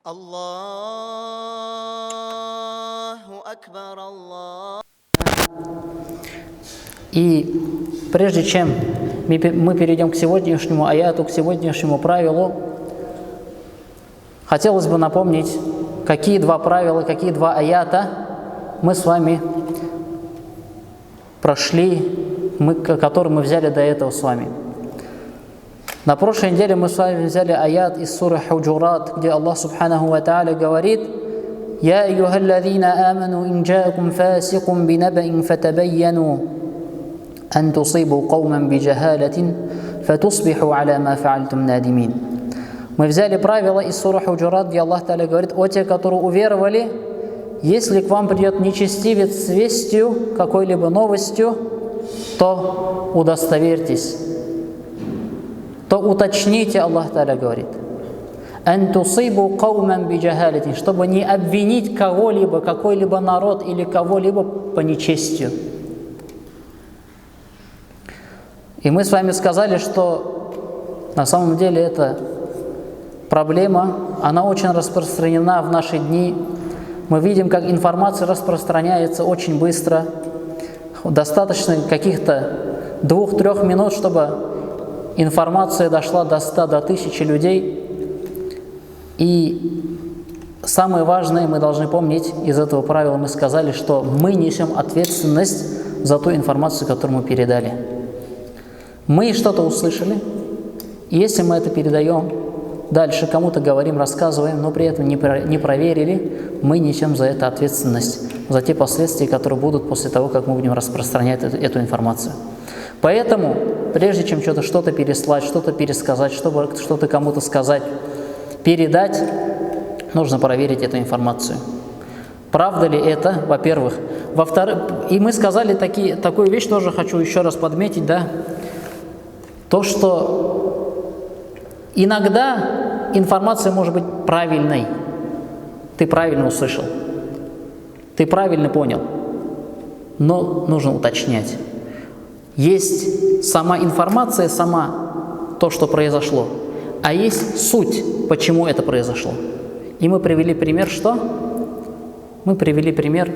Аллаху Акбар, Аллах. И прежде чем мы перейдем к сегодняшнему аяту, к сегодняшнему правилу, хотелось бы напомнить, какие два правила, какие два аята мы с вами прошли, которые мы взяли до этого с вами. На прошлой неделе мы с вами взяли аят из суры Худжурат, где Аллах Субханаху ва Тааля говорит: «Я айюхаллазина аману ин джаакум фасикум бинабаин фатабайяну ан тусибу кауман биджахалатин фатусбиху аля ма фаальтум надимин». Мы взяли правило из суры Худжурат, где Аллах Тааля говорит: «О те, которые уверовали, если к вам придет нечестивец с вестью, какой-либо новостью, то удостоверьтесь, то уточните», Аллах Тааля говорит, «ан тусибу кауман биджахалатин», чтобы не обвинить кого-либо, какой-либо народ или кого-либо по нечестию. И мы с вами сказали, что на самом деле эта проблема, она очень распространена в наши дни. Мы видим, как информация распространяется очень быстро. Достаточно каких-то 2-3 минут, чтобы информация дошла до 100, до 1000 людей. И самое важное, мы должны помнить из этого правила, мы сказали, что мы несем ответственность за ту информацию, которую мы передали. Мы что-то услышали, и если мы это передаем дальше, кому-то говорим, рассказываем, но при этом не проверили, мы несем за это ответственность, за те последствия, которые будут после того, как мы будем распространять эту информацию. Поэтому, прежде чем что-то переслать, что-то пересказать, чтобы что-то кому-то сказать, передать, нужно проверить эту информацию. Правда ли это, во-первых? Во-вторых, и мы сказали такую вещь, тоже хочу еще раз подметить, да, то, что иногда информация может быть правильной. Ты правильно услышал, ты правильно понял, но нужно уточнять. Есть сама информация, сама то, что произошло, а есть суть, почему это произошло. И мы привели пример, что? Мы привели пример,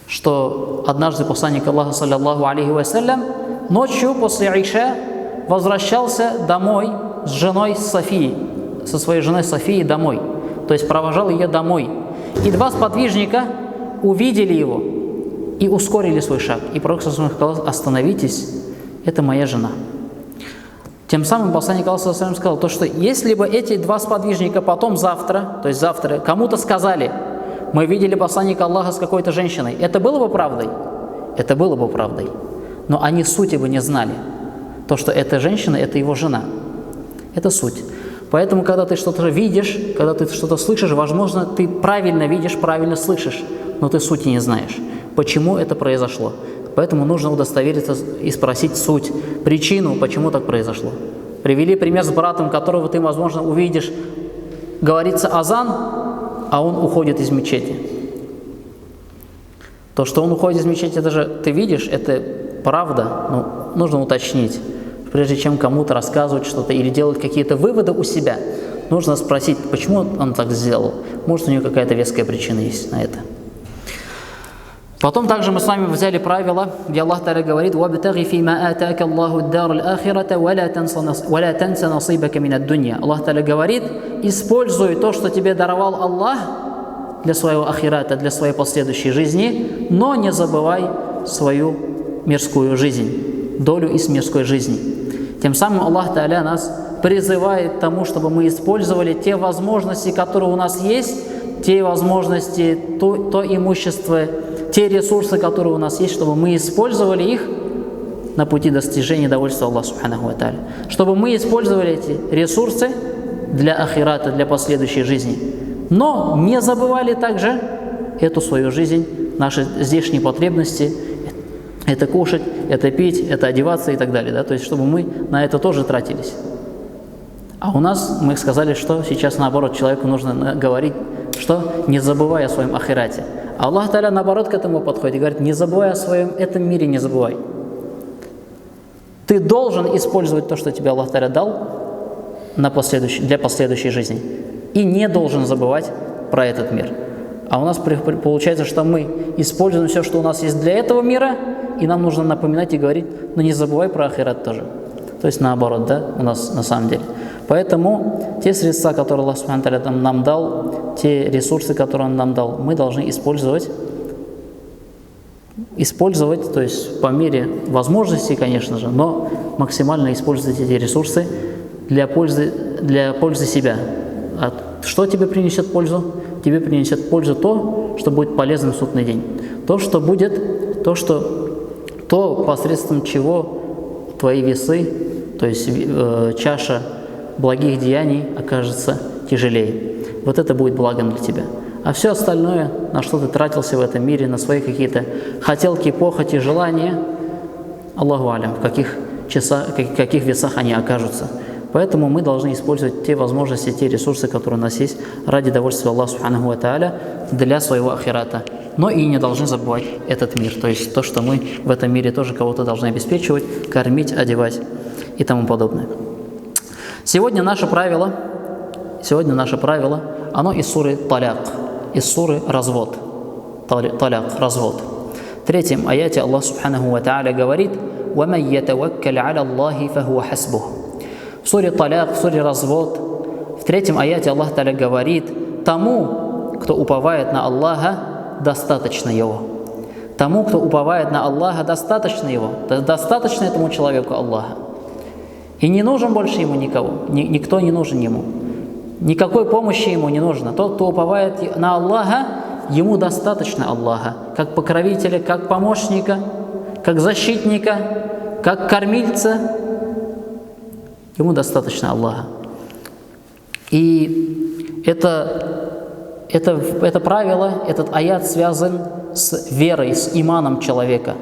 что однажды посланник Аллаха, саллаллаху алейхи вассалям, ночью после Иша возвращался домой с женой Софией, со своей женой Софией домой, то есть провожал ее домой. И два сподвижника увидели его и ускорили свой шаг. И пророк сказал: «Остановитесь, это моя жена». Тем самым посланник Аллаха сказал, то, что если бы эти два сподвижника потом завтра, то есть завтра, кому-то сказали: «Мы видели посланника Аллаха с какой-то женщиной», это было бы правдой? Это было бы правдой. Но они сути бы не знали. То, что эта женщина, это его жена. Это суть. Поэтому, когда ты что-то видишь, когда ты что-то слышишь, возможно, ты правильно видишь, правильно слышишь, но ты сути не знаешь, почему это произошло. Поэтому нужно удостовериться и спросить суть, причину, почему так произошло. Привели пример с братом, которого ты, возможно, увидишь, говорится азан, а он уходит из мечети. То, что он уходит из мечети, это же ты видишь, это правда, но нужно уточнить. Прежде чем кому-то рассказывать что-то или делать какие-то выводы у себя, нужно спросить, почему он так сделал. Может, у него какая-то веская причина есть на это. Потом также мы с вами взяли правило, где Аллах Тааля говорит: «Вабтагhi фима атака Аллаху ад-дар аль-ахирата, ва ла танса насибака мин ад-дунья». Аллах Тааля говорит: используй то, что тебе даровал Аллах для своего ахирата, для своей последующей жизни, но не забывай свою мирскую жизнь, долю из мирской жизни. Тем самым Аллах Тааля нас призывает к тому, чтобы мы использовали те возможности, которые у нас есть, те возможности, то имущество, те ресурсы, которые у нас есть, чтобы мы использовали их на пути достижения довольства Аллаха Субханаху ва Тааля. Чтобы мы использовали эти ресурсы для ахирата, для последующей жизни. Но не забывали также эту свою жизнь, наши здешние потребности, это кушать, это пить, это одеваться и так далее. Да? То есть, чтобы мы на это тоже тратились. А у нас, мы сказали, что сейчас наоборот, человеку нужно говорить, что не забывай о своем ахирате. А Аллах Тааля наоборот к этому подходит и говорит: не забывай о своем этом мире, не забывай. Ты должен использовать то, что тебе Аллах Тааля дал для последующей жизни. и не должен забывать про этот мир. А у нас получается, что мы используем все, что у нас есть для этого мира, и нам нужно напоминать и говорить, но не забывай про ахират тоже. То есть наоборот, да, у нас на самом деле. Поэтому те средства, которые Аллах Субхану ва Тааля нам дал, те ресурсы, которые Он нам дал, мы должны использовать, то есть по мере возможностей, конечно же, но максимально использовать эти ресурсы для пользы себя. А что тебе принесет пользу? Тебе принесет пользу то, что будет полезным в судный день. То, посредством чего твои весы, то есть чаша благих деяний окажется тяжелее. Вот это будет благом для тебя. А все остальное, на что ты тратился в этом мире, на свои какие-то хотелки, похоти, желания, Аллаху алям, в каких весах они окажутся. Поэтому мы должны использовать те возможности, те ресурсы, которые у нас есть, ради довольствия Аллаха Субханаху ва Тааля, для своего ахирата. Но и не должны забывать этот мир, то есть то, что мы в этом мире тоже кого-то должны обеспечивать, кормить, одевать и тому подобное. Сегодня наше правило, оно из суры Таляк, из суры Развод. Таляк, развод. В 3 аяте Аллах Субханаху ва Тааля говорит: «Ваман ятаваккаль аля Аллахи фахуа хасбух». В суре Таляк, в суре Развод, в 3 аяте Аллах Тааля говорит: «Тому, кто уповает на Аллаха, достаточно его». Тому, кто уповает на Аллаха, достаточно его. Достаточно этому человеку Аллаха. И не нужен больше ему никого. Никто не нужен ему. Никакой помощи ему не нужно. Тот, кто уповает на Аллаха, ему достаточно Аллаха. Как покровителя, как помощника, как защитника, как кормильца. Ему достаточно Аллаха. И это правило, этот аят связан с верой, с иманом человека.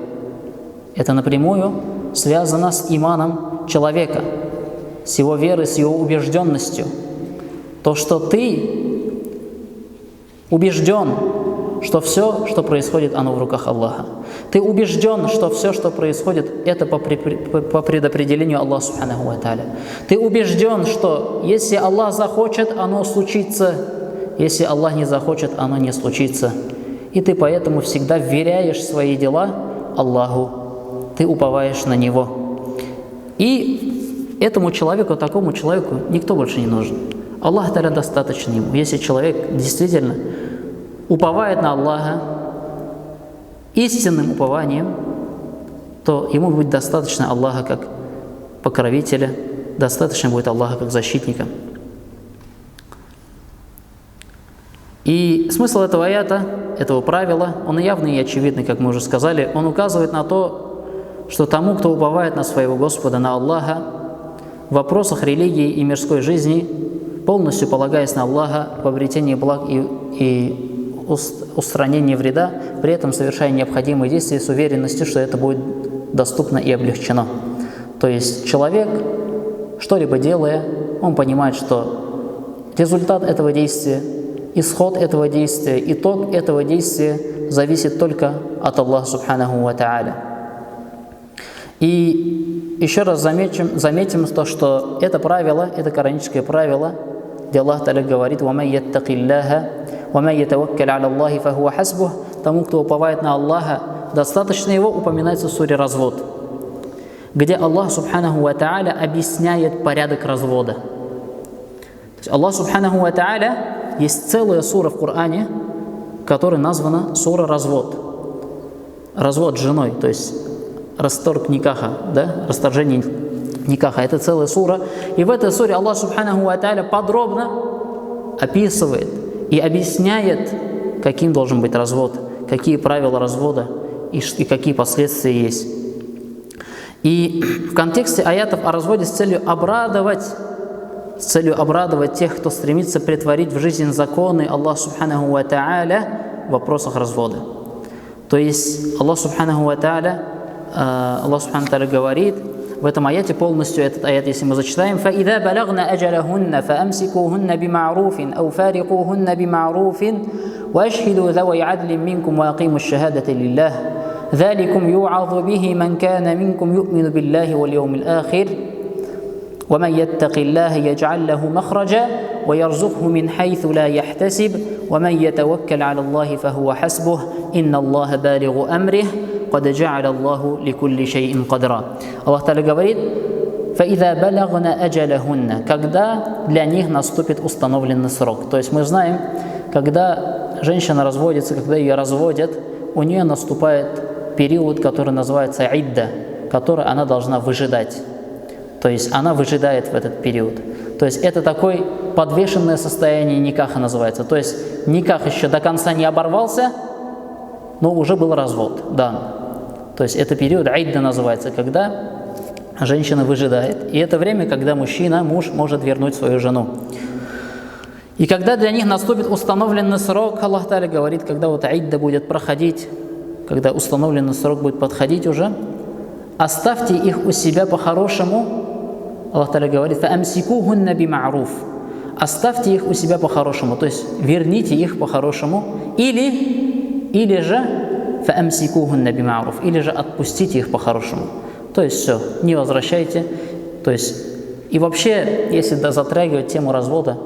Это напрямую связано с иманом человека, с его верой, с его убежденностью. То, что ты убежден, что все, что происходит, оно в руках Аллаха. Ты убежден, что все, что происходит, это по предопределению Аллаха Субханаху ва Тааля. Ты убежден, что если Аллах захочет, оно случится. Если Аллах не захочет, оно не случится. И ты поэтому всегда вверяешь свои дела Аллаху. Ты уповаешь на Него. И этому человеку, такому человеку, никто больше не нужен. Аллах Тааля достаточно ему. Если человек действительно уповает на Аллаха истинным упованием, то ему будет достаточно Аллаха как покровителя, достаточно будет Аллаха как защитника. И смысл этого аята, этого правила, он явный и очевидный, как мы уже сказали. Он указывает на то, что тому, кто уповает на своего Господа, на Аллаха, в вопросах религии и мирской жизни, полностью полагаясь на Аллаха в обретении благ и устранении вреда, при этом совершая необходимые действия с уверенностью, что это будет доступно и облегчено. То есть человек, что-либо делая, он понимает, что результат этого действия, исход этого действия, итог этого действия зависит только от Аллаха Субханаху ва Тааля. И еще раз заметим то, что это правило, это кораническое правило, где Аллах Тааля говорит: «Ваман яттакиллаха, ваман ятаваккаль аля Аллахи фахуа хасбух». Тому, кто уповает на Аллаха, достаточно его, упоминается в суре Развод, где Аллах Субханаху ва Тааля объясняет порядок развода. То есть Аллах Субханаху ва Тааля, есть целая сура в Коране, которая названа сура Развод. Развод с женой, то есть расторг никаха, да? Расторжение никаха. Это целая сура. И в этой суре Аллах Субханаху ва Тааля подробно описывает и объясняет, каким должен быть развод, какие правила развода и какие последствия есть. И в контексте аятов о разводе с целью обрадовать тех, кто стремится претворить в жизнь законы Аллаха Субханаху ва Тааля в вопросах развода. То есть Аллах Субханаху ва Тааля говорит в этом аяте, полностью этот аят, если мы зачитаем: فَإِذَا بَلَغْنَ أَجَلَهُنَّ فَأَمْسِكُوهُنَّ بِمَعْرُوفٍ أَوْ فَارِقُوهُنَّ بِمَعْرُوفٍ وَأَشْهِدُوا ذَوَيْ عَدْلٍ مِّنكُمْ وَأَقِيمُوا الشَّهَادَةَ لِلَّهِ ذَلِكُمْ يُوعَظُ بِهِ مَنْ كَانَ مِنكُمْ يُؤْمِنُ بِاللَّهِ وَالْيَوْمِ الْآخِرِ وَمَنْ يَتَّقِ اللَّهَ يَجْعَلْ لَهُ مَخْرَجًا وَيَرْزُقْهُ مِنْ حَيْثُ لَا يَحْتَسِبُ وَمَنْ يَتَوَكَّلْ عَلَى اللَّهِ فَهُوَ حَسْبُهُ إِنَّ اللَّهَ بَالِغُ أَمْرِهِ قَدْ جَعَلَ اللَّهُ لِكُلِّ شَيْءٍ قَدْرًا. Аллах Та'аля говорит: فَإِذَا بَلَغْنَا أَجَلَهُنَّ, когда для них наступит установленный срок. То есть мы знаем, когда женщина разводится, когда ее разводят, у нее наступает период, который называется идда, который она должна выжидать. То есть она выжидает в этот период. То есть это такое подвешенное состояние никаха называется. То есть никах еще до конца не оборвался, но уже был развод дан. То есть это период идда называется, когда женщина выжидает. И это время, когда муж может вернуть свою жену. И когда для них наступит установленный срок, Аллах Та'аля говорит, когда вот идда будет проходить, когда установленный срок будет подходить уже, оставьте их у себя по-хорошему. Аллах Та'аля говорит: فَأَمْسِكُوهُنَّ بِمَعْرُوفٍ, оставьте их у себя по-хорошему, то есть верните их по-хорошему, или же فَأَمْسِكُوهُنَّ بِمَعْرُوفٍ, или же отпустите их по-хорошему. То есть все, не возвращайте. То есть, и вообще, если затрагивать тему развода,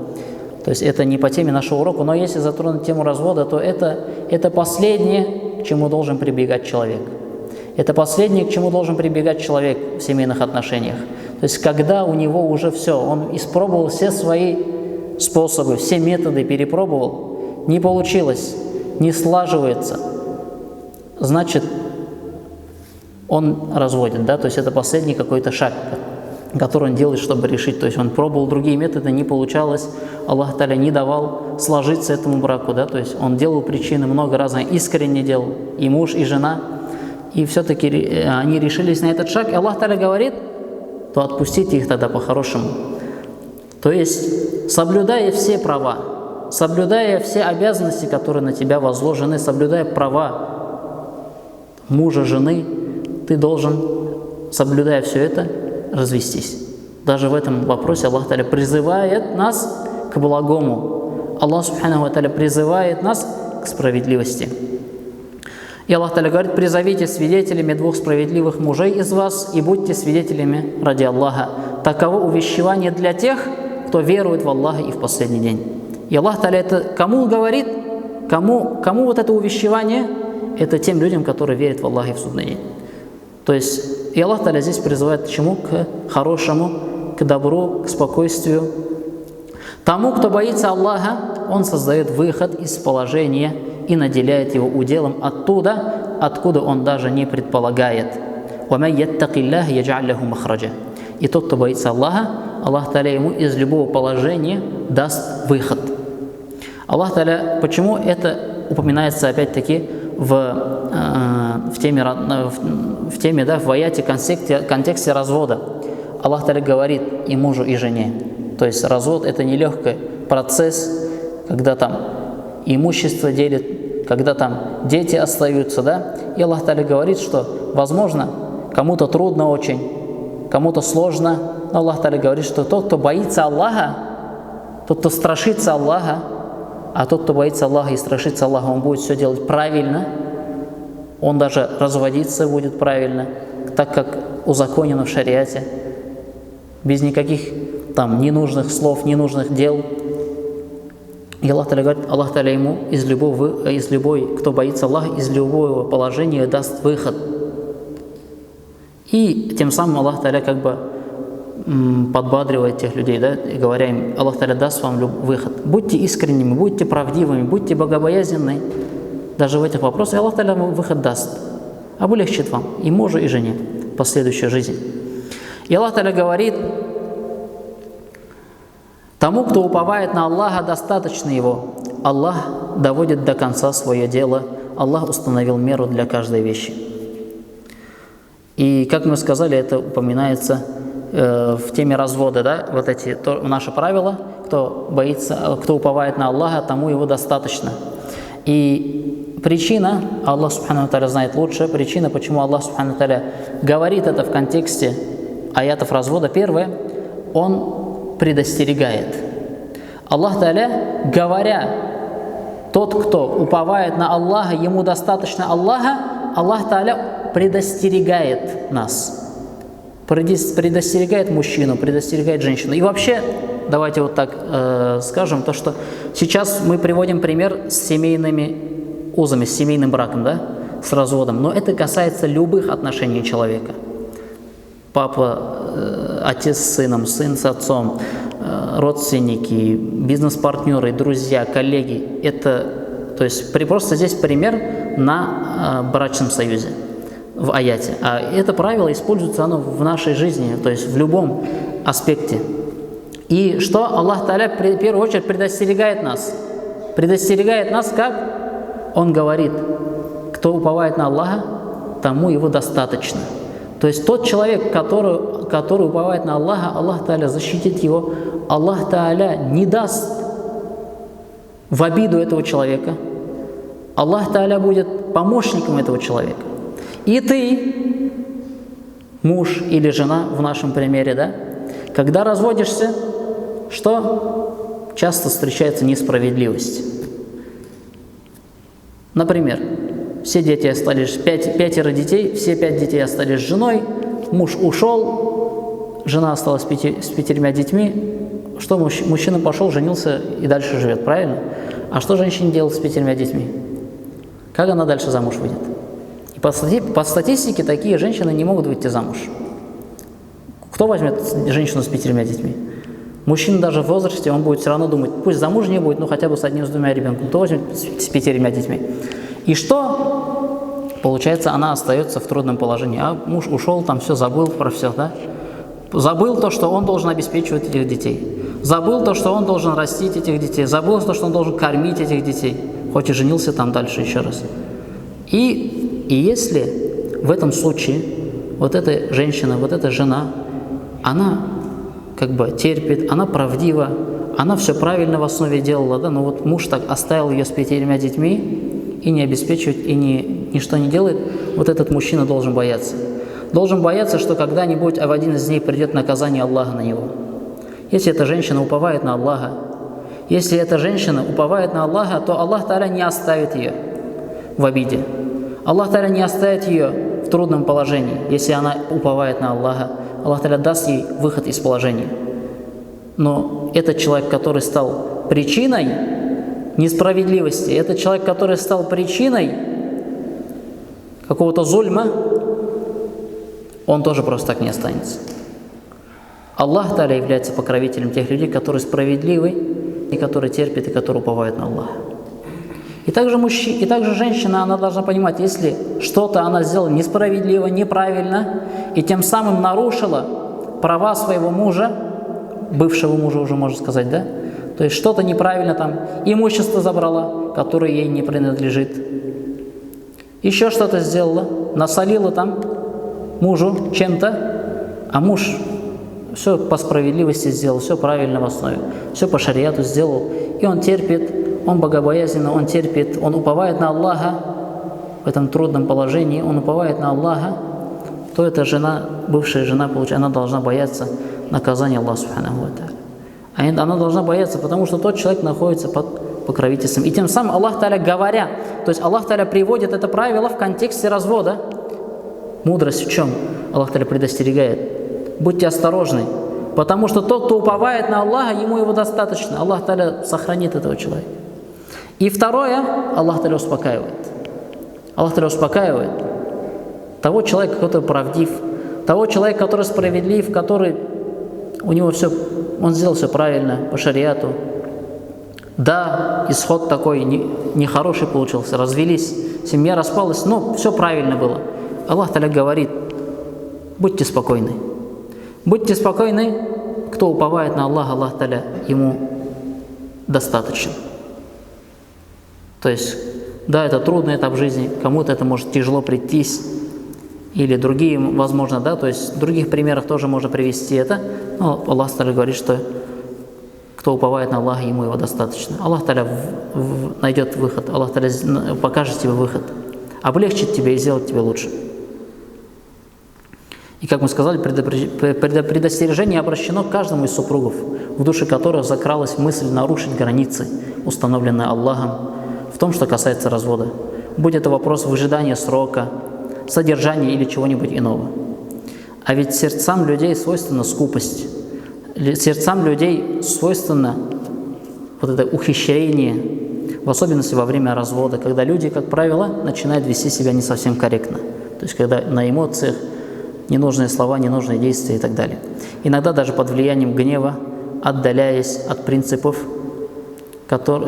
то есть это не по теме нашего урока, но если затронуть тему развода, то это последнее, к чему должен прибегать человек. Это последнее, к чему должен прибегать человек в семейных отношениях. То есть когда у него уже все, он испробовал все свои способы, все методы перепробовал, не получилось, не слаживается, значит, он разводит, да, то есть это последний какой-то шаг, который он делает, чтобы решить. То есть он пробовал другие методы, не получалось, Аллах Та'аля не давал сложиться этому браку, да, то есть он делал причины много раз, искренне делал, и муж, и жена, и все-таки они решились на этот шаг, и Аллах Та'аля говорит: то отпустите их тогда по-хорошему. То есть, соблюдая все права, соблюдая все обязанности, которые на тебя возложены, соблюдая права мужа, жены, ты должен, соблюдая все это, развестись. Даже в этом вопросе Аллах Та'аля призывает нас к благому. Аллах Субханаху ва Та'аля призывает нас к справедливости. И Аллах Та'аля говорит: призовите свидетелями двух справедливых мужей из вас и будьте свидетелями ради Аллаха. Таково увещевание для тех, кто верует в Аллаха и в последний день. И Аллах Та'аля это кому говорит? Кому вот это увещевание? Это тем людям, которые верят в Аллаха и в судный день. То есть и Аллах Та'аля здесь призывает к чему? К хорошему, к добру, к спокойствию. Тому, кто боится Аллаха, он создает выход из положения и наделяет его уделом оттуда, откуда он даже не предполагает. وَمَنْ يَتَّقِ اللَّهَ يَجْعَلْ لَهُ مَخْرَجًا. И тот, кто боится Аллаха, Аллах Та'аля ему из любого положения даст выход. Аллах Та'аля, почему это упоминается опять-таки в теме, да, в аяте, контексте развода. Аллах Та'аля говорит и мужу, и жене. То есть развод – это нелегкий процесс, когда там имущество делит, когда там дети остаются, да? И Аллах Та'аля говорит, что, возможно, кому-то трудно очень, кому-то сложно, но Аллах Та'аля говорит, что тот, кто боится Аллаха, тот, кто страшится Аллаха, а тот, кто боится Аллаха и страшится Аллаха, он будет все делать правильно, он даже разводиться будет правильно, так как узаконено в шариате, без никаких там ненужных слов, ненужных дел. И Аллах Та'аля говорит, Аллах Та'аля ему из любой, кто боится Аллаха, из любого положения даст выход. И тем самым Аллах Та'аля как бы подбадривает тех людей, да, и говоря им: Аллах Та'аля даст вам выход. Будьте искренними, будьте правдивыми, будьте богобоязненны даже в этих вопросах, и Аллах Та'аля вам выход даст. Облегчит вам, и мужу, и жене, последующую жизнь. И Аллах Та'аля говорит: тому, кто уповает на Аллаха, достаточно его. Аллах доводит до конца свое дело. Аллах установил меру для каждой вещи. И, как мы сказали, это упоминается в теме развода, да, вот эти наши правила: кто уповает на Аллаха, тому его достаточно. И причина, Аллах Субхану Тааля знает лучше, причина, почему Аллах Субхану Тааля говорит это в контексте аятов развода, первое, Он предостерегает. Аллах Тааля, говоря: тот, кто уповает на Аллаха, ему достаточно Аллаха, Аллах Тааля предостерегает нас. предостерегает мужчину, предостерегает женщину. И вообще, давайте вот так скажем, то, что сейчас мы приводим пример с семейными узами, с семейным браком, да, с разводом, но это касается любых отношений человека. Папа, отец с сыном, сын с отцом, родственники, бизнес-партнеры, друзья, коллеги. Это, то есть просто здесь пример на брачном союзе в аяте. А это правило используется оно в нашей жизни, то есть в любом аспекте. И что Аллах Та'аля в первую очередь предостерегает нас? Предостерегает нас как? Он говорит, кто уповает на Аллаха, тому его достаточно. То есть тот человек, который уповает на Аллаха, Аллах Та'аля защитит его, Аллах Та'аля не даст в обиду этого человека, Аллах Та'аля будет помощником этого человека. И ты, муж или жена, в нашем примере, да, когда разводишься, что часто встречается несправедливость. Например, все дети остались, пятеро детей, все 5 детей остались с женой, муж ушел, жена осталась с 5 детьми. Что мужчина пошел, женился и дальше живет, правильно? А что женщине делать с 5 детьми? Как она дальше замуж выйдет? И по статистике такие женщины не могут выйти замуж. Кто возьмет женщину с 5 детьми? Мужчина даже в возрасте, он будет все равно думать, пусть замужней будет, но хотя бы с 1-2 ребенками. Кто возьмет с 5 детьми? И что? Получается, она остается в трудном положении. А муж ушел, там все, забыл про все, да? Забыл то, что он должен обеспечивать этих детей. Забыл то, что он должен растить этих детей. Забыл то, что он должен кормить этих детей. Хоть и женился там дальше еще раз. И если в этом случае вот эта женщина, вот эта жена, она как бы терпит, она правдива, она все правильно в основе делала, да, но вот муж так оставил ее с 5 детьми и не обеспечивает, и ничто не делает, вот этот мужчина должен бояться. Должен бояться, что когда-нибудь в один из дней придет наказание Аллаха на него. Если эта женщина уповает на Аллаха, если эта женщина уповает на Аллаха, то Аллах Та'аля не оставит ее в обиде. Аллах Та'аля не оставит ее в трудном положении, если она уповает на Аллаха. Аллах Та'аля даст ей выход из положения. Но этот человек, который стал причиной несправедливости, этот человек, который стал причиной какого-то зульма, он тоже просто так не останется. Аллах Та'аля является покровителем тех людей, которые справедливы, и которые терпят, и которые уповают на Аллаха. И также женщина, она должна понимать, если что-то она сделала несправедливо, неправильно, и тем самым нарушила права своего мужа, бывшего мужа уже можно сказать, да? То есть что-то неправильно там, имущество забрала, которое ей не принадлежит, еще что-то сделала, насолила там мужу чем-то, а муж все по справедливости сделал, все правильно в основе, все по шариату сделал, и он терпит, он богобоязненно, он терпит, он уповает на Аллаха в этом трудном положении, он уповает на Аллаха, то эта жена, бывшая жена, она должна бояться наказания Аллаха Субханаху ва Тааля. Она должна бояться, потому что тот человек находится под покровительством. И тем самым Аллах Та'аля говоря, то есть Аллах Та'аля приводит это правило в контексте развода. Мудрость в чем? Аллах Та'аля предостерегает. Будьте осторожны, потому что тот, кто уповает на Аллаха, ему его достаточно. Аллах Та'аля сохранит этого человека. И второе, Аллах Та'аля успокаивает. Аллах Та'аля успокаивает того человека, который правдив, того человека, который справедлив, который у него все, он сделал все правильно по шариату. Да, исход такой нехороший получился, развелись, семья распалась, но все правильно было. Аллах Та'аля говорит, будьте спокойны. Будьте спокойны, кто уповает на Аллаха, Аллах Та'аля ему достаточен. То есть, да, это трудный этап жизни, кому-то это может тяжело прийтись, или другие, возможно, да, то есть в других примерах тоже можно привести это, но Аллах Та'аля говорит, что кто уповает на Аллаха, ему его достаточно. Аллах Та'аля найдет выход, Аллах Та'аля покажет тебе выход, облегчит тебе и сделает тебе лучше. И, как мы сказали, предостережение обращено к каждому из супругов, в душе которых закралась мысль нарушить границы, установленные Аллахом, в том, что касается развода. Будь это вопрос выжидания срока, содержания или чего-нибудь иного. А ведь сердцам людей свойственна скупость. Сердцам людей свойственно вот это ухищрение, в особенности во время развода, когда люди, как правило, начинают вести себя не совсем корректно. То есть, когда на эмоциях ненужные слова, ненужные действия и так далее. Иногда даже под влиянием гнева, отдаляясь от принципов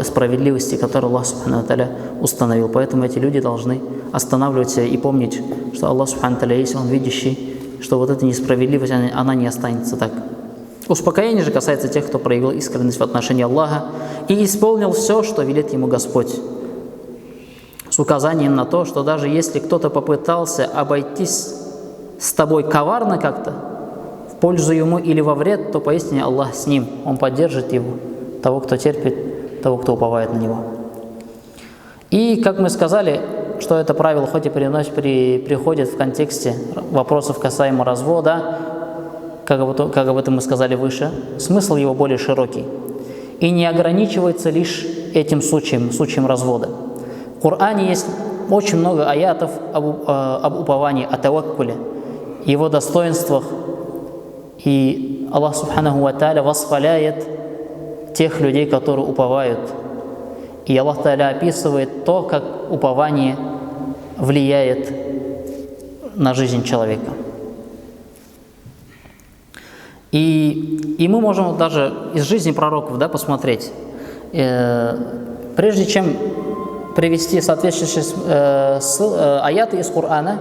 справедливости, которые Аллах Субхану ва Тааля установил. Поэтому эти люди должны останавливать себя и помнить, что Аллах Субхану ва Тааля есть, Он видящий, что вот эта несправедливость, она не останется так. Успокоение же касается тех, кто проявил искренность в отношении Аллаха и исполнил все, что велит ему Господь, с указанием на то, что даже если кто-то попытался обойтись с тобой коварно как-то, в пользу ему или во вред, то поистине Аллах с ним, Он поддержит его, того, кто терпит, того, кто уповает на него. И, как мы сказали, что это правило хоть и приходит в контексте вопросов касаемо развода, как об этом мы сказали выше, смысл его более широкий и не ограничивается лишь этим случаем развода. В Коране есть очень много аятов об уповании, о таваккуле, его достоинствах, и Аллах Субханаху ва Тааля восхваляет тех людей, которые уповают. И Аллах Тааля описывает то, как упование влияет на жизнь человека. И мы можем даже из жизни пророков посмотреть. Прежде чем привести соответствующие аяты из Корана,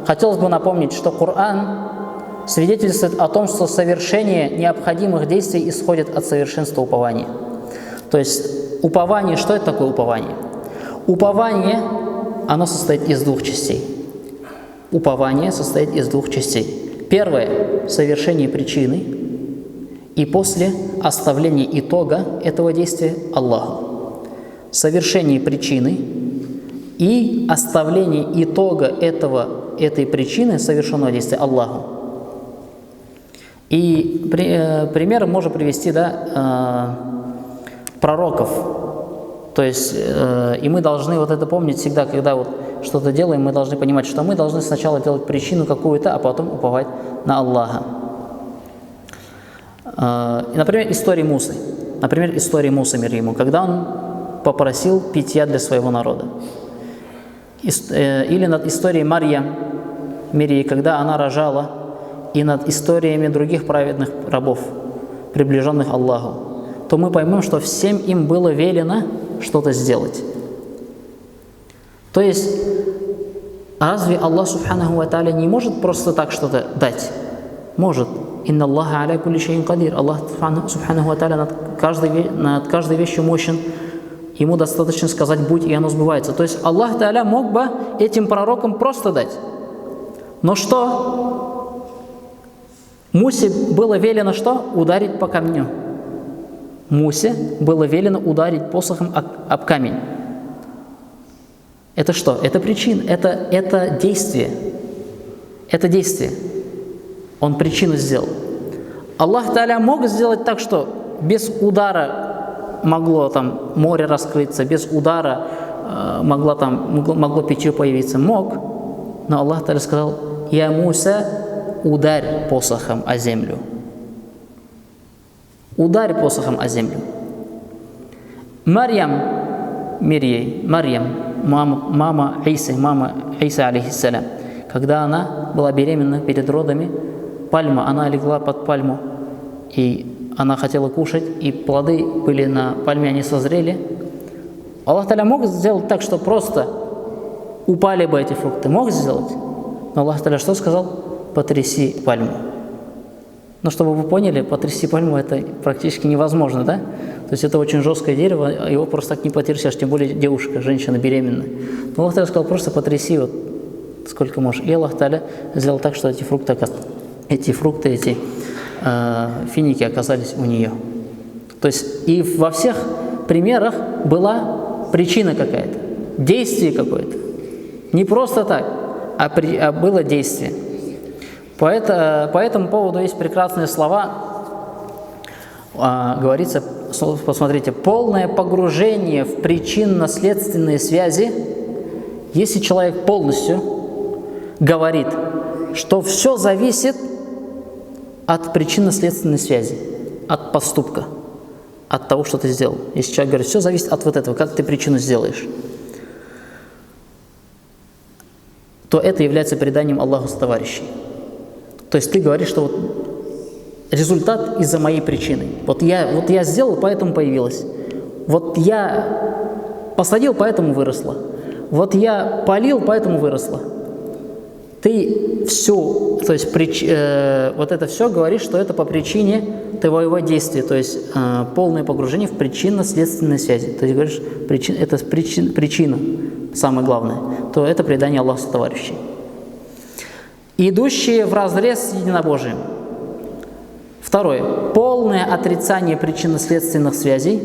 хотелось бы напомнить, что Коран свидетельствует о том, что совершение необходимых действий исходит от совершенства упования. То есть упование, что это такое упование? Упование, оно состоит из двух частей. Упование состоит из двух частей. Первое – совершение причины, и после оставления итога этого действия Аллаху. Совершение причины и оставление итога этой причины совершенного действия Аллаху. И примеры можно привести пророков. То есть, и мы должны вот это помнить всегда, когда вот что-то делаем, мы должны понимать, что мы должны сначала делать причину какую-то, а потом уповать на Аллаха. Например, история Мусы. Мир ему, когда он попросил питья для своего народа. Или над историей Марьям, мир ей, когда она рожала, и над историями других праведных рабов, приближенных Аллаху, то мы поймем, что всем им было велено что-то сделать. То есть, разве Аллах Субханаху ва Тааля не может просто так что-то дать? Может. Инна Аллаха аля кулли шайин кадир. Аллах Субханаху ва Тааля над каждой вещью мощен. Ему достаточно сказать «будь», и оно сбывается. То есть Аллах Тааля мог бы этим пророкам просто дать. Но что? Мусе было велено что? Ударить по камню. Мусе было велено ударить посохом об камень. Это что? Это причина, это действие. Это действие. Он причину сделал. Аллах Тааля мог сделать так, что без удара могло море раскрыться, без удара могло питье появиться. Мог. Но Аллах Тааля сказал: «Я Муса, ударь посохом о землю». Ударь посохом о землю. Марьям, мама Иса, алейхиссалям, когда она была беременна перед родами, она легла под пальму, и она хотела кушать, и плоды были на пальме, они созрели. Аллах Тааля мог сделать так, что просто упали бы эти фрукты. Мог сделать. Но Аллах Тааля что сказал? Потряси пальму. Но чтобы вы поняли, потрясти пальму это практически невозможно, да? То есть это очень жесткое дерево, его просто так не потрясешь, тем более девушка, женщина беременная. Но Аллах Тааля сказал: просто потряси вот сколько можешь. И Аллах Тааля сделал так, что эти фрукты, финики оказались у нее. То есть и во всех примерах была причина какая-то, действие какое-то. Не просто так, а было действие. По этому поводу есть прекрасные слова. Говорится, посмотрите, полное погружение в причинно-следственные связи, если человек полностью говорит, что все зависит от причинно-следственной связи, от поступка, от того, что ты сделал. Если человек говорит, все зависит от вот этого, как ты причину сделаешь, то это является преданием Аллаху с товарищей. То есть ты говоришь, что вот результат из-за моей причины. Вот я сделал, поэтому появилось. Вот я посадил, поэтому выросло. Вот я полил, поэтому выросло. Ты все, то есть вот это все говоришь, что это по причине твоего действия, то есть полное погружение в причинно-следственные связи. То есть говоришь, это причина, самое главное, то это предание Аллаху товарищей. Идущие вразрез с единобожием. Второе. Полное отрицание причинно-следственных связей.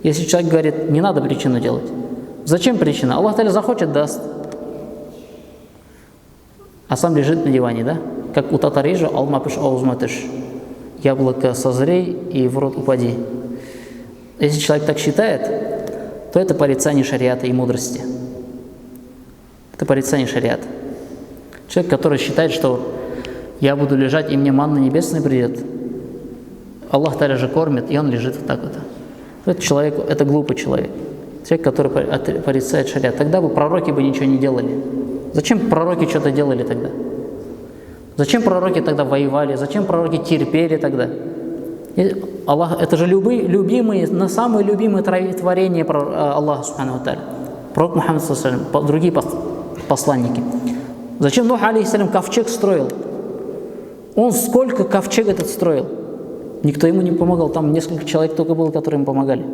Если человек говорит, не надо причину делать. Зачем причина? Аллах Та'аля захочет, даст. А сам лежит на диване, да? Как у татарижа, алмапыш аузматыш. Яблоко созрей и в рот упади. Если человек так считает, то это порицание шариата и мудрости. Это порицание шариата. Человек, который считает, что я буду лежать, и мне манна небесная придет. Аллах Та'аля же кормит, и он лежит вот так вот. Этот человек, это глупый человек. Человек, который порицает шариат. Тогда бы пророки бы ничего не делали. Зачем пророки что-то делали тогда? Зачем пророки тогда воевали? Зачем пророки терпели тогда? Аллах, это же любимые, самые любимые творения Аллаха Субхану ва Тааля. Пророк Мухаммад, другие посланники. Зачем Нух, алейхиссалям, ковчег строил? Он сколько ковчег этот строил? Никто ему не помогал. Там несколько человек только было, которые ему помогали.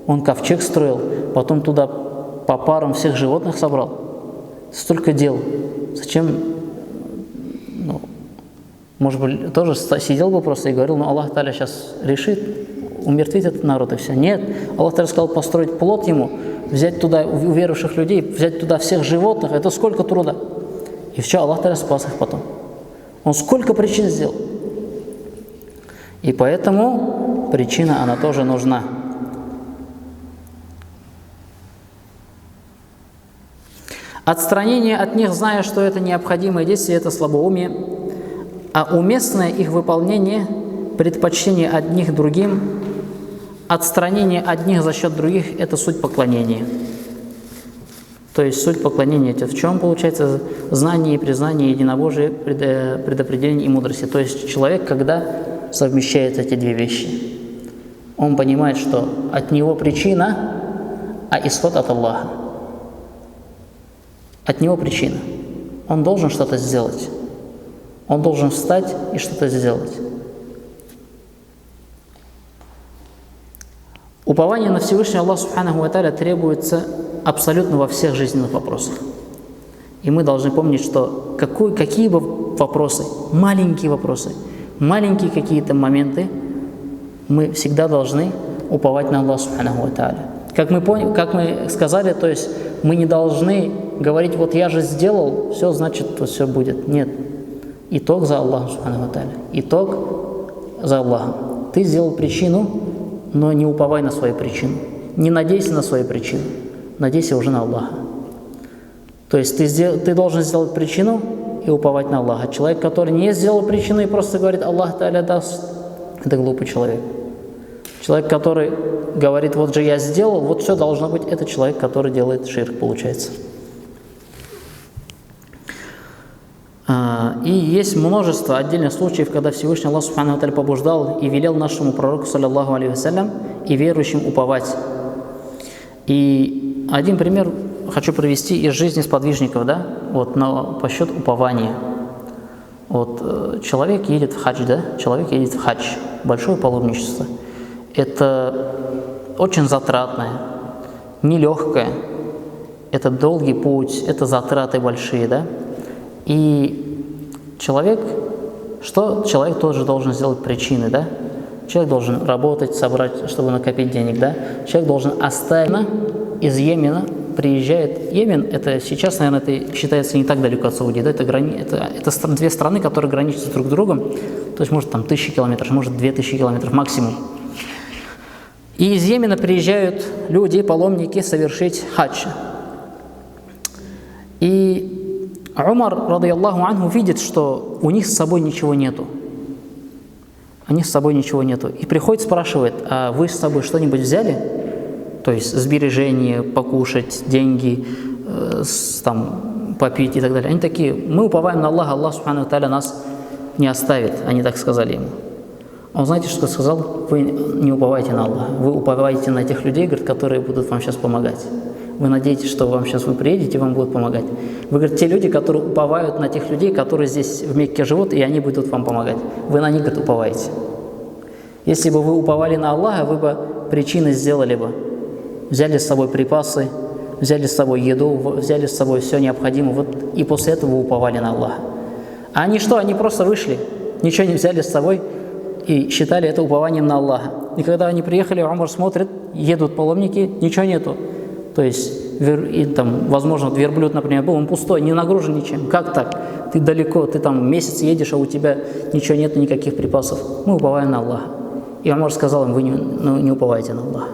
Он ковчег строил, потом туда по парам всех животных собрал. Столько дел. Зачем? Ну, может быть, тоже сидел бы просто и говорил, Аллах Та'аля сейчас решит умертвить этот народ и все. Нет. Аллах Та'аля сказал построить плот ему, взять туда уверовавших людей, взять туда всех животных. Это сколько труда. И все, Аллах Та'аля спас их потом. Он сколько причин сделал. И поэтому причина, она тоже нужна. Отстранение от них, зная, что это необходимое действие, это слабоумие, а уместное их выполнение, предпочтение одних другим, отстранение одних за счет других – это суть поклонения. То есть суть поклонения – это в чем получается? Знание и признание единобожия, предопределение и мудрости. То есть человек, когда совмещает эти две вещи, он понимает, что от него причина, а исход от Аллаха. От него причина. Он должен что-то сделать. Он должен встать и что-то сделать. Упование на Всевышнего Аллаха Субханаху ва Тааля требуется абсолютно во всех жизненных вопросах. И мы должны помнить, что какие бы вопросы, маленькие какие-то моменты, мы всегда должны уповать на Аллаха Субханаху ва Тааля. Как мы сказали, то есть мы не должны говорить, вот я же сделал, все, значит, то все будет. Нет. Итог за Аллахом Субханаху ва Тааля. Итог за Аллахом. Ты сделал причину, но не уповай на свою причину. Не надейся на свою причину. Надейся уже на Аллаха. То есть ты должен сделать причину и уповать на Аллаха. Человек, который не сделал причину и просто говорит, Аллах Тааля даст, это глупый человек. Человек, который говорит, вот же я сделал, вот все должно быть, это человек, который делает ширк, получается. И есть множество отдельных случаев, когда Всевышний Аллах Субхану ва Тааля побуждал и велел нашему пророку, саллаллаху алейхи вассалям, и верующим уповать. И один пример хочу привести из жизни сподвижников, да, вот по счету упования. Вот человек едет в хадж, да, большое паломничество. Это очень затратное, нелегкое, это долгий путь, это затраты большие, да. И человек тоже должен сделать причины, да? Человек должен работать, собрать, чтобы накопить денег, да? Человек должен оставить из Йемена, приезжает. Йемен, это сейчас, наверное, это считается не так далеко от Саудии, да? Это две страны, которые граничат друг с другом, то есть, может, там 1000 километров, может, 2000 километров максимум. И из Йемена приезжают люди, паломники, совершить хадж. И Умар, радийаллаху анху, видит, что у них с собой ничего нету. у них с собой ничего нету. И приходит, спрашивает: а вы с собой что-нибудь взяли? То есть сбережения, покушать, деньги, там, попить и так далее. Они такие: мы уповаем на Аллаха, Аллах Субхану Тааля нас не оставит. Они так сказали ему. Он, знаете, что сказал? Вы не уповайте на Аллаха, вы уповаете на тех людей, говорит, которые будут вам сейчас помогать. Вы надеетесь, что вам сейчас вы приедете, вам будут помогать. Вы, говорите, те люди, которые уповают на тех людей, которые здесь в Мекке живут, и они будут вам помогать. Вы на них, говорит, уповаете. Если бы вы уповали на Аллаха, вы бы причины сделали бы. Взяли с собой припасы, взяли с собой еду, взяли с собой все необходимое, вот, и после этого вы уповали на Аллаха. А они что? Они просто вышли, ничего не взяли с собой и считали это упованием на Аллаха. И когда они приехали, Умар смотрит, едут паломники, ничего нету. То есть, и там, возможно, верблюд, например, был, он пустой, не нагружен ничем. Как так? Ты далеко, ты там месяц едешь, а у тебя ничего нет, никаких припасов. Мы уповаем на Аллаха. И Умар сказал им: вы не уповайте на Аллаха.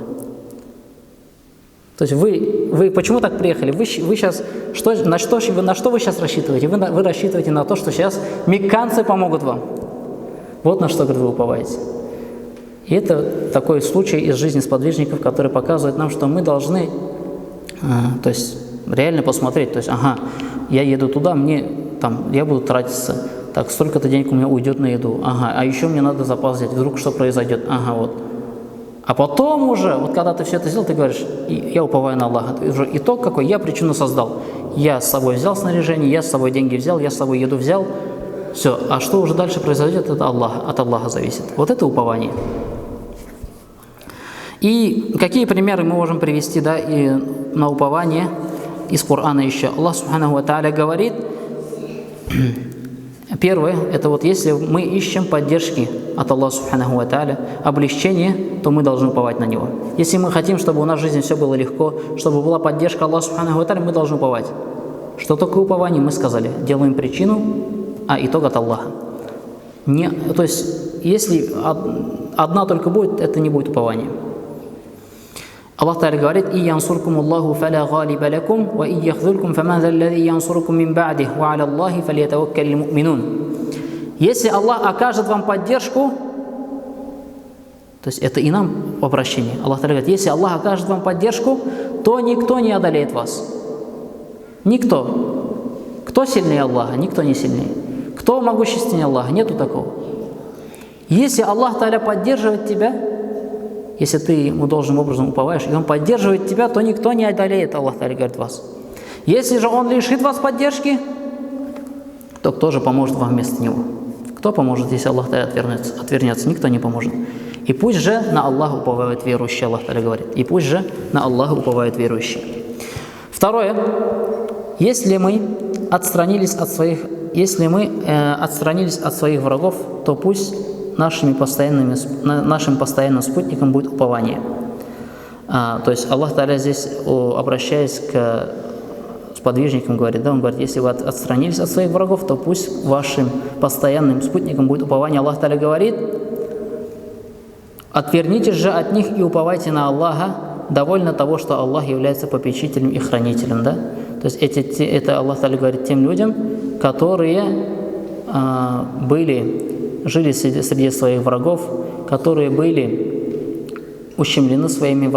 То есть вы почему так приехали? Вы сейчас, на что вы сейчас рассчитываете? Вы рассчитываете на то, что сейчас мекканцы помогут вам. Вот на что, говорит, вы уповаете. И это такой случай из жизни сподвижников, который показывает нам, что мы должны, то есть реально посмотреть, то есть, я еду туда, я буду тратиться, так, столько-то денег у меня уйдет на еду, а еще мне надо запас взять, вдруг что произойдет, вот. А потом уже, вот когда ты все это сделал, ты говоришь: я уповаю на Аллаха. Уже итог какой? Я причину создал. Я с собой взял снаряжение, я с собой деньги взял, я с собой еду взял. Все. А что уже дальше произойдет, это от Аллаха зависит. Вот это упование. И какие примеры мы можем привести, и на упование из Корана еще? Аллах Субханаху ва Тааля говорит, первое, это вот если мы ищем поддержки от Аллаха Субханаху ва Тааля, облегчение, то мы должны уповать на Него. Если мы хотим, чтобы у нас в жизни все было легко, чтобы была поддержка Аллаха Субханаху ва Тааля, мы должны уповать. Что такое упование? Мы сказали, делаем причину, а итог от Аллаха. То есть, если одна только будет, это не будет упование. Аллах Тааля говорит: «И янсуркум Аллаху фаля галиба лакум, ва и яхзулкум фаман заллади янсуркум мин ба'дих, ва аля Аллахи фалиятаваккалил му'минун». Если Аллах окажет вам поддержку, то есть это и нам обращение. Аллах Тааля говорит: если Аллах окажет вам поддержку, то никто не одолеет вас. Никто. Кто сильнее Аллаха? Никто не сильнее. Кто могущественнее Аллаха? Нету такого. Если Аллах Тааля поддерживает тебя, если ты ему должным образом уповаешь, и он поддерживает тебя, то никто не одолеет, Аллах Тааля говорит, вас. Если же он лишит вас поддержки, то кто же поможет вам вместо него? Кто поможет, если Аллах Тааля отвернется? Никто не поможет. И пусть же на Аллаха уповают верующие, Аллах Тааля говорит. И пусть же на Аллаха уповают верующие. Второе. Если мы отстранились от своих врагов, то пусть нашим постоянным спутником будет упование. То есть Аллах Тааля здесь, обращаясь к сподвижникам, говорит, он говорит: если вы отстранились от своих врагов, то пусть вашим постоянным спутником будет упование. Аллах Тааля говорит: отвернитесь же от них и уповайте на Аллаха, довольно того, что Аллах является попечителем и хранителем. То есть это Аллах Тааля говорит тем людям, которые жили среди своих врагов, которые были ущемлены своими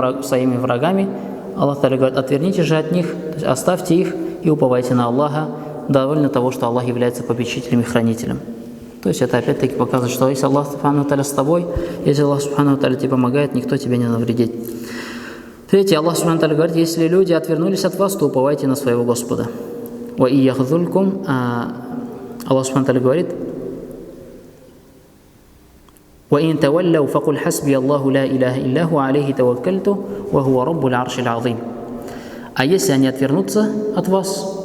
врагами. Аллах Тааля говорит: отвернитесь же от них, то есть оставьте их и уповайте на Аллаха, довольно того, что Аллах является попечителем и хранителем. То есть это опять-таки показывает, что если Аллах Субхану Тааля с тобой, если Аллах Субхану Тааля тебе помогает, никто тебе не навредит. Третье, Аллах Субхану Тааля говорит: если люди отвернулись от вас, то уповайте на своего Господа. Ва и яхзулькум, Аллах Субхану Тааля говорит: وَإِن تَوَلَّوْا فَقُلْ حَسْبِيَ اللَّهُ لَا إِلَهَ إِلَّا هُوَ عَلَيْهِ تَوَكَّلْتُ وَهُوَ رَبُّ الْعَرْشِ الْعَظِيمِ. А если они отвернутся от вас,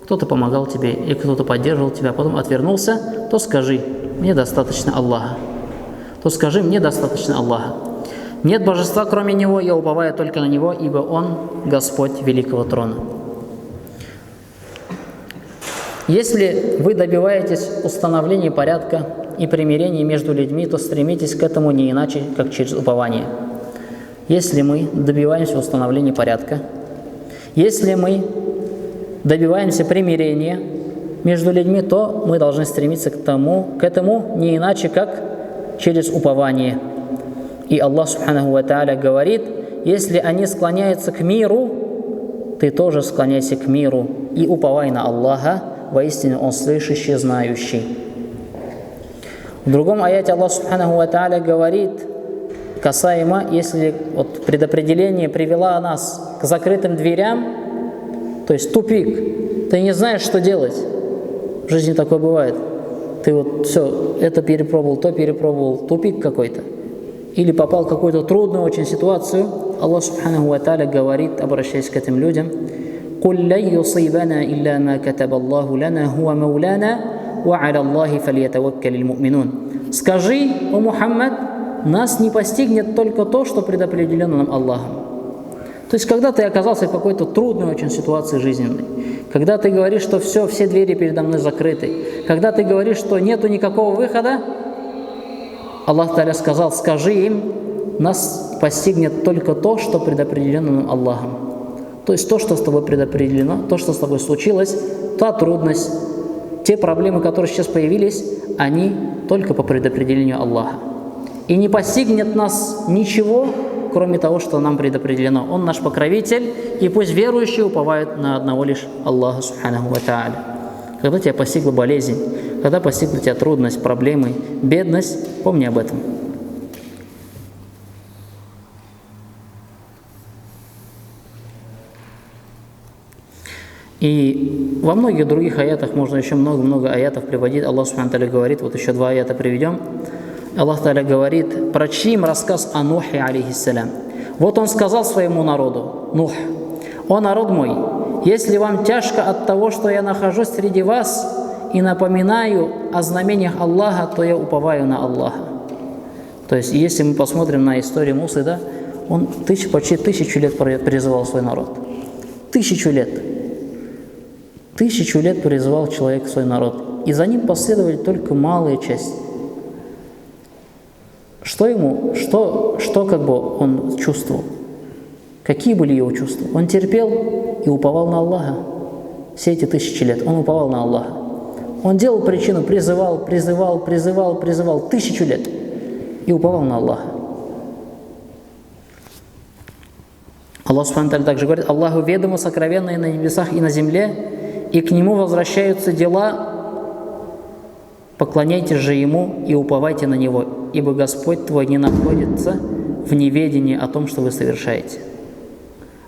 кто-то помогал тебе и кто-то поддерживал тебя, а потом отвернулся, то скажи: мне достаточно Аллаха. Нет божества, кроме Него, я уповаю только на Него, ибо Он Господь великого трона. Если вы добиваетесь установления порядка и примирения между людьми, то стремитесь к этому не иначе, как через упование. Если мы добиваемся установления порядка, если мы добиваемся примирения между людьми, то мы должны стремиться к этому не иначе, как через упование. И Аллах Субханаху ва Тааля говорит: если они склоняются к миру, ты тоже склоняйся к миру и уповай на Аллаха, воистину Он слышащий, знающий. В другом аяте Аллах Субханаху ва Тааля говорит касаемо, если вот предопределение привело нас к закрытым дверям, то есть тупик, ты не знаешь, что делать. В жизни такое бывает. Ты вот все, это перепробовал, то перепробовал, тупик какой-то. Или попал в какую-то трудную очень ситуацию, Аллах Субханаху ва Тааля говорит, обращаясь к этим людям: «Куль ля юсибана илля ма катаба Аллаху лана хуа мауляна ва аля Аллахи фальятаваккалил му'минун». Скажи, о Мухаммад, нас не постигнет только то, что предопределено нам Аллахом. То есть, когда ты оказался в какой-то трудной очень ситуации жизненной, когда ты говоришь, что все двери передо мной закрыты, когда ты говоришь, что нету никакого выхода, Аллах Та'аля сказал: скажи им, нас постигнет только то, что предопределено нам Аллахом. То есть то, что с тобой предопределено, то, что с тобой случилось, та трудность, те проблемы, которые сейчас появились, они только по предопределению Аллаха. И не постигнет нас ничего, кроме того, что нам предопределено. Он наш покровитель, и пусть верующие уповают на одного лишь Аллаха Субханаху ва Тааля. Когда тебя постигла болезнь, когда постигла тебя трудность, проблемы, бедность, помни об этом. И во многих других аятах, можно еще много-много аятов приводить. Аллах Субхану Тааля говорит, вот еще 2 аята приведем. Аллах Тааля говорит: прочтим рассказ о Нухе, алейхиссалям. Вот он сказал своему народу: Нух, о народ мой, если вам тяжко от того, что я нахожусь среди вас и напоминаю о знамениях Аллаха, то я уповаю на Аллаха. То есть, если мы посмотрим на историю Мусы, да, он почти 1000 лет призывал свой народ. 1000 лет. 1000 лет призывал человек свой народ. И за ним последовали только малая часть. Что как бы он чувствовал? Какие были его чувства? Он терпел и уповал на Аллаха. Все эти 1000 лет он уповал на Аллаха. Он делал причину, призывал 1000 лет и уповал на Аллаха. Аллах Субхану Тааля также говорит: Аллаху ведомо сокровенное на небесах и на земле, и к Нему возвращаются дела. Поклоняйтесь же Ему и уповайте на Него, ибо Господь твой не находится в неведении о том, что вы совершаете.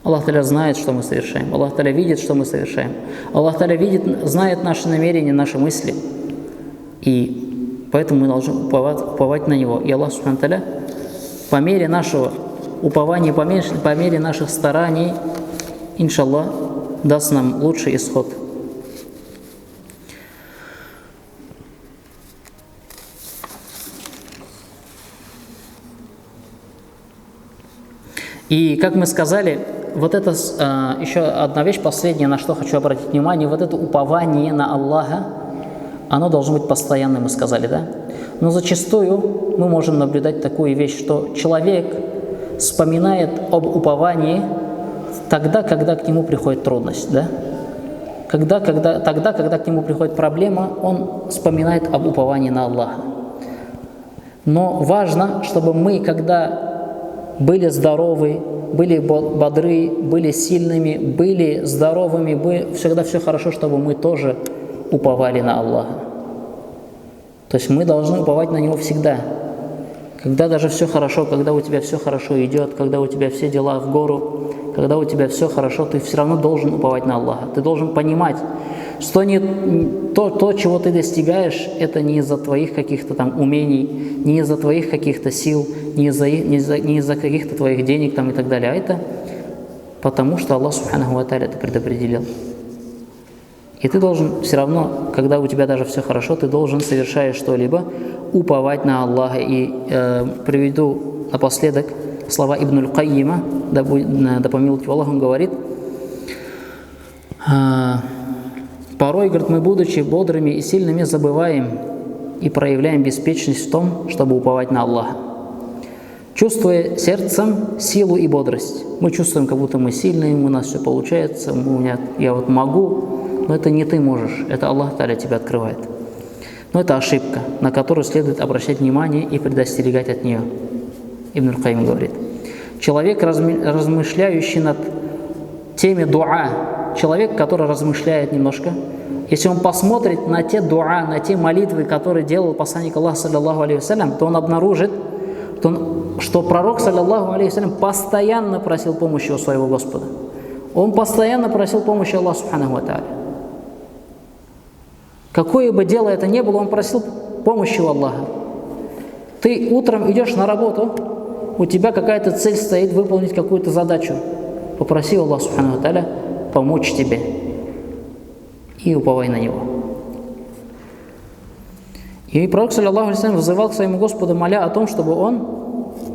Аллах Та'аля знает, что мы совершаем. Аллах Та'аля видит, что мы совершаем. Аллах Та'аля знает наши намерения, наши мысли. И поэтому мы должны уповать на Него. И Аллах Субхану Тааля по мере нашего упования, по мере наших стараний, иншаллах, даст нам лучший исход. И, как мы сказали, вот это еще одна вещь, последняя, на что хочу обратить внимание, вот это упование на Аллаха, оно должно быть постоянным, мы сказали, да? Но зачастую мы можем наблюдать такую вещь, что человек вспоминает об уповании тогда, когда к нему приходит трудность, да? Тогда, когда к нему приходит проблема, он вспоминает об уповании на Аллаха. Но важно, чтобы мы, когда были здоровы, были бодры, были сильными, были здоровыми, всегда все хорошо, чтобы мы тоже уповали на Аллаха. То есть мы должны уповать на Него всегда. Когда даже все хорошо, когда у тебя все хорошо идет, когда у тебя все дела в гору, когда у тебя все хорошо, ты все равно должен уповать на Аллаха. Ты должен понимать, что то, чего ты достигаешь, это не из-за твоих каких-то там умений, не из-за твоих каких-то сил, не из-за каких-то твоих денег там и так далее, а это потому, что Аллах Субханаху ва Тааля это предопределил. И ты должен все равно, когда у тебя даже все хорошо, ты должен, совершая что-либо, уповать на Аллаха. И приведу напоследок слова Ибн Аль-Кайима, да помилует его Аллах, он говорит: порой, говорит, мы, будучи бодрыми и сильными, забываем и проявляем беспечность в том, чтобы уповать на Аллаха. Чувствуя сердцем силу и бодрость. Мы чувствуем, как будто мы сильные, у нас все получается, я вот могу, но это не ты можешь, это Аллах Та'аля тебя открывает. Но это ошибка, на которую следует обращать внимание и предостерегать от нее. Ибн Аль-Каим говорит: человек, размышляющий над теми дуа, человек, который размышляет немножко, если он посмотрит на те дуа, на те молитвы, которые делал посланник Аллаха, саллаллаху алейхи вассалям, то он обнаружит, что пророк, саллаллаху алейхи вассалям, постоянно просил помощи у своего Господа. Он постоянно просил помощи Аллаха, субханаху ва тааля. Какое бы дело это ни было, он просил помощи у Аллаха. Ты утром идешь на работу, у тебя какая-то цель стоит выполнить какую-то задачу. Попроси Аллаха, субханаху ва тааля, помочь тебе. И уповай на Него. И пророк, саллаллаху алейхи вассалям, вызывал к своему Господу, моля о том, чтобы он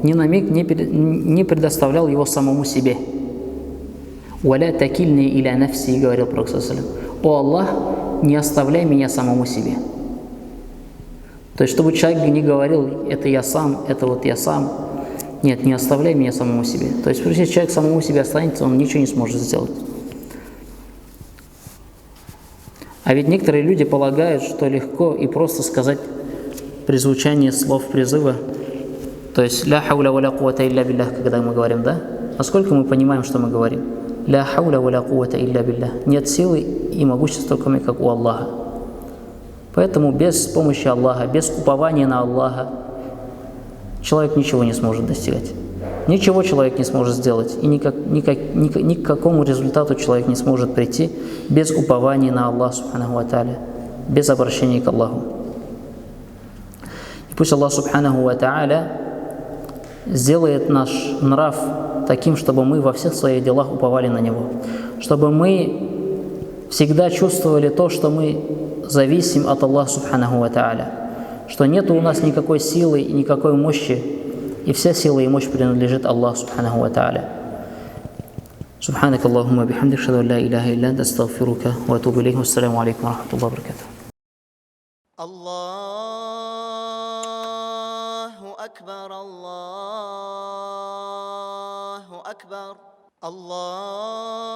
ни на миг не предоставлял его самому себе. «Валя такильни иля нафси», говорил пророк, саллаллаху алейхи вассалям: «О Аллах, не оставляй меня самому себе». То есть, чтобы человек не говорил: это я сам, это вот я сам. Нет, не оставляй меня самому себе. То есть, если человек самому себе останется, он ничего не сможет сделать. А ведь некоторые люди полагают, что легко и просто сказать при звучании слов призыва, то есть «ля хауля ва ля куввата илля биллях», когда мы говорим, да? Насколько мы понимаем, что мы говорим? «Ля хауля ва ля куввата илля биллях». Нет силы и могущества, кроме как у Аллаха. Поэтому без помощи Аллаха, без упования на Аллаха человек ничего не сможет достигать. Ничего человек не сможет сделать, и ни к какому результату человек не сможет прийти без упования на Аллаха, субханаху ва тааля, без обращения к Аллаху. И пусть Аллах, субханаху ва тааля, сделает наш нрав таким, чтобы мы во всех своих делах уповали на Него, чтобы мы всегда чувствовали то, что мы зависим от Аллаха, субханаху ва тааля, что нет у нас никакой силы и никакой мощи, и вся сила и мощь принадлежит Аллаху, субханаху ва тааля. Субханак Аллахумма бихамдик, ашхаду ан ла илляха илля анта, астагфирука ва атубу илейк. Ассаламу алейкум ва рахматуллахи ва баракатух. Аллаху акбар, Аллаху акбар, Аллах.